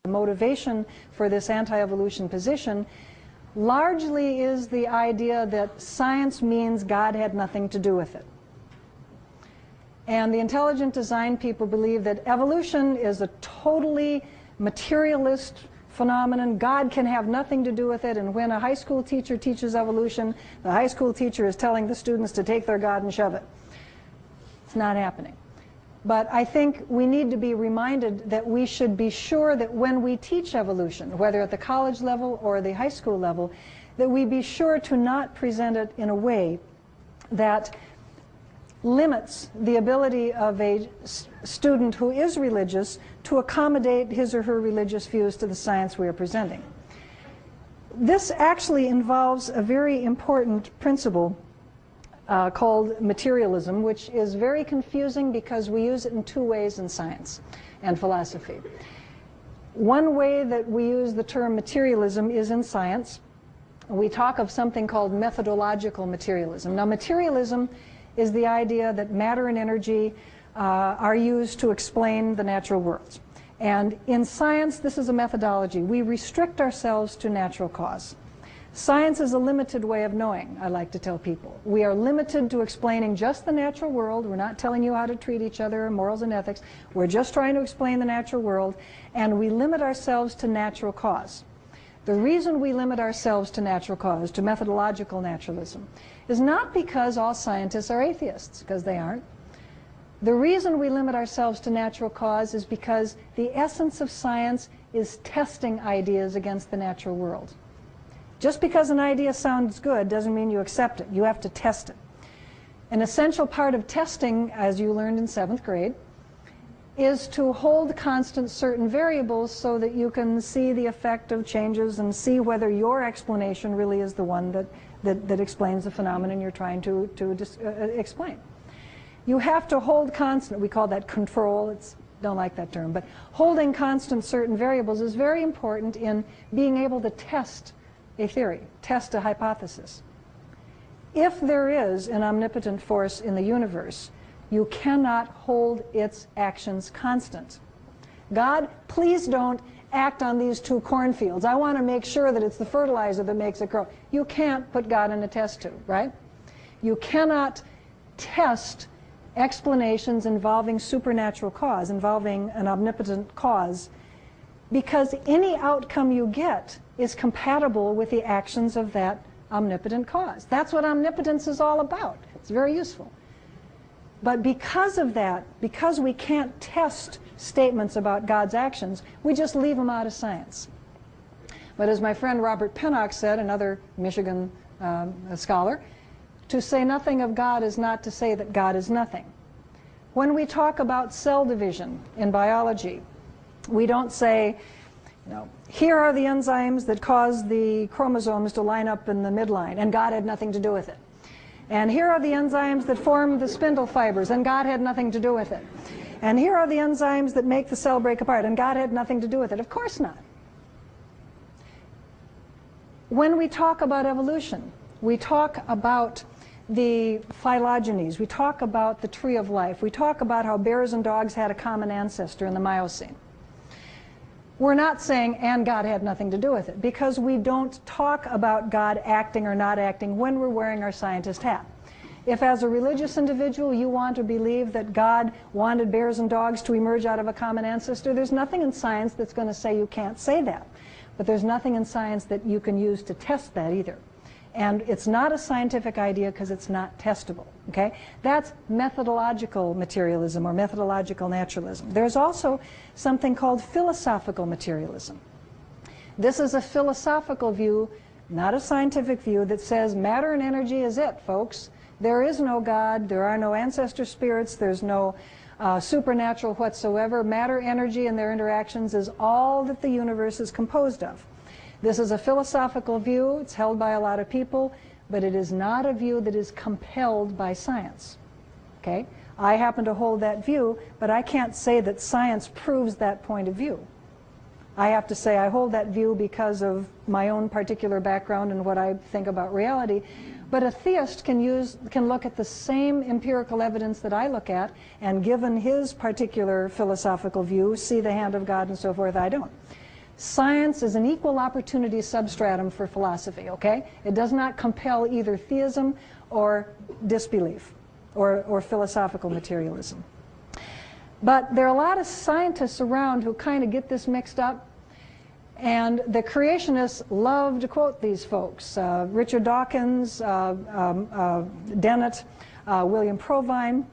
The motivation for this anti-evolution position largely is the idea that science means God had nothing to do with it. And the intelligent design people believe that evolution is a totally materialist phenomenon. God can have nothing to do with it. And when a high school teacher teaches evolution, the high school teacher is telling the students to take their God and shove it. It's not happening. But I think we need to be reminded that we should be sure that when we teach evolution, whether at the college level or the high school level, that we be sure to not present it in a way that limits the ability of a student who is religious to accommodate his or her religious views to the science we are presenting. This actually involves a very important principle called materialism, which is very confusing because we use it in two ways in science and philosophy. One way that we use the term materialism is in science. We talk of something called methodological materialism. Now, materialism is the idea that matter and energy are used to explain the natural world. And in science, this is a methodology. We restrict ourselves to natural cause. Science is a limited way of knowing, I like to tell people. We are limited to explaining just the natural world. We're not telling you how to treat each other, morals and ethics. We're just trying to explain the natural world, and we limit ourselves to natural cause. The reason we limit ourselves to natural cause, to methodological naturalism, is not because all scientists are atheists, because they aren't. The reason we limit ourselves to natural cause is because the essence of science is testing ideas against the natural world. Just because an idea sounds good doesn't mean you accept it. You have to test it. An essential part of testing, as you learned in 7th grade, is to hold constant certain variables so that you can see the effect of changes and see whether your explanation really is the one that explains the phenomenon you're trying to explain. You have to hold constant, we call that control, don't like that term, but holding constant certain variables is very important in being able to test a theory, test a hypothesis. If there is an omnipotent force in the universe, you cannot hold its actions constant. God, please don't act on these 2 cornfields. I want to make sure that it's the fertilizer that makes it grow. You can't put God in a test tube, right? You cannot test explanations involving supernatural cause, involving an omnipotent cause, because any outcome you get is compatible with the actions of that omnipotent cause. That's what omnipotence is all about. It's very useful. But because of that, because we can't test statements about God's actions, we just leave them out of science. But as my friend Robert Pennock said, another Michigan scholar, to say nothing of God is not to say that God is nothing. When we talk about cell division in biology, we don't say, here are the enzymes that cause the chromosomes to line up in the midline, and God had nothing to do with it. And here are the enzymes that form the spindle fibers, and God had nothing to do with it. And here are the enzymes that make the cell break apart, and God had nothing to do with it. Of course not. When we talk about evolution, we talk about the phylogenies, we talk about the tree of life, we talk about how bears and dogs had a common ancestor in the Miocene. We're not saying, and God had nothing to do with it, because we don't talk about God acting or not acting when we're wearing our scientist hat. If as a religious individual you want to believe that God wanted bears and dogs to emerge out of a common ancestor, there's nothing in science that's going to say you can't say that. But there's nothing in science that you can use to test that either. And it's not a scientific idea because it's not testable. Okay? That's methodological materialism or methodological naturalism. There's also something called philosophical materialism. This is a philosophical view, not a scientific view, that says matter and energy is it, folks. There is no God, there are no ancestor spirits, there's no supernatural whatsoever. Matter, energy, and their interactions is all that the universe is composed of. This is a philosophical view. It's held by a lot of people, but it is not a view that is compelled by science. Okay? I happen to hold that view, but I can't say that science proves that point of view. I have to say I hold that view because of my own particular background and what I think about reality. But a theist can look at the same empirical evidence that I look at, and given his particular philosophical view, see the hand of God and so forth. I don't. Science is an equal opportunity substratum for philosophy, okay? It does not compel either theism or disbelief or philosophical materialism. But there are a lot of scientists around who kind of get this mixed up, and the creationists love to quote these folks. Richard Dawkins, Dennett, William Provine.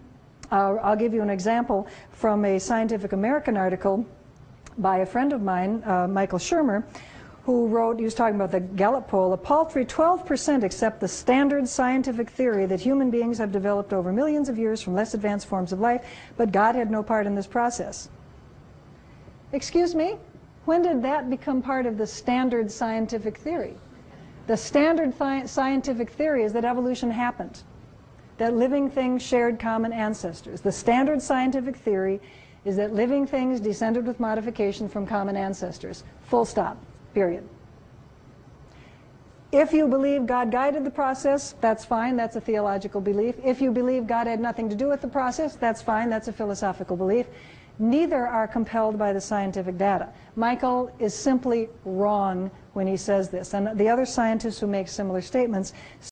I'll give you an example from a Scientific American article by a friend of mine, Michael Shermer, who wrote, he was talking about the Gallup poll, a paltry 12% accept the standard scientific theory that human beings have developed over millions of years from less advanced forms of life, but God had no part in this process. Excuse me? When did that become part of the standard scientific theory? The standard scientific theory is that evolution happened, that living things shared common ancestors. The standard scientific theory is that living things descended with modification from common ancestors. Full stop. Period. If you believe God guided the process, that's fine, that's a theological belief. If you believe God had nothing to do with the process, that's fine, that's a philosophical belief. Neither are compelled by the scientific data. Michael is simply wrong when he says this. And the other scientists who make similar statements